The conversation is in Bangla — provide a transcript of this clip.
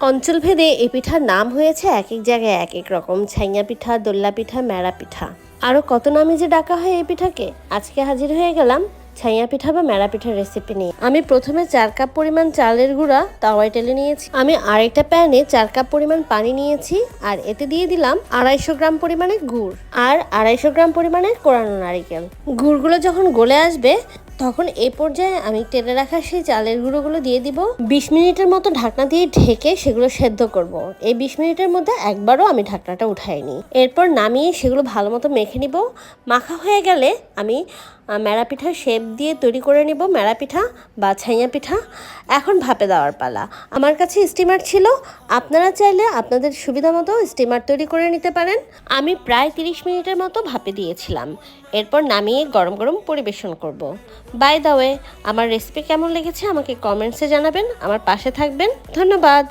অঞ্চলভেদে এই পিঠার নাম হয়েছে এক এক জায়গায় এক এক রকম। ছাইয়া পিঠা, দোল্লা পিঠা, মেরা পিঠা, আরও কত নামে যে ডাকা হয় এই পিঠাকে। আজকে হাজির হয়ে গেলাম ছাইয়া পিঠা বা মেরা পিঠার রেসিপি নিয়ে। আমি প্রথমে 4 কাপ পরিমাণ চালের গুঁড়া তাওয়ায় টেলে নিয়েছি। আমি আরেকটা প্যানে 4 কাপ পরিমাণ পানি নিয়েছি, আর এতে দিয়ে দিলাম 250 গ্রাম পরিমাণে গুড় আর 250 গ্রাম পরিমাণে কোরানো নারিকেল। গুড়গুলো যখন গলে আসবে তখন এই পর্যায়ে আমি টেলে রাখা সেই চালের গুঁড়োগুলো দিয়ে দিব। 20 মিনিটের মতো ঢাকনা দিয়ে ঢেকে সেগুলো সেদ্ধ করব। এই 20 মিনিটের মধ্যে একবারও আমি ঢাকনাটা উঠাইনি। এরপর নামিয়ে সেগুলো ভালো মতো মেখে নিব। মাখা হয়ে গেলে আমি মেরা পিঠার শেপ দিয়ে তৈরি করে নেব মেরা পিঠা বা ছাইয়া পিঠা। এখন ভাপে দেওয়ার পালা। আমার কাছে স্টিমার ছিল, আপনারা চাইলে আপনাদের সুবিধা মতো স্টিমার তৈরি করে নিতে পারেন। আমি প্রায় 30 মিনিটের মতো ভাপে দিয়েছিলাম। এরপর নামিয়ে গরম গরম পরিবেশন করব। বাই দ্য ওয়ে, আমার রেসিপি কেমন লেগেছে আমাকে কমেন্টসে জানাবেন। আমার পাশে থাকবেন। ধন্যবাদ।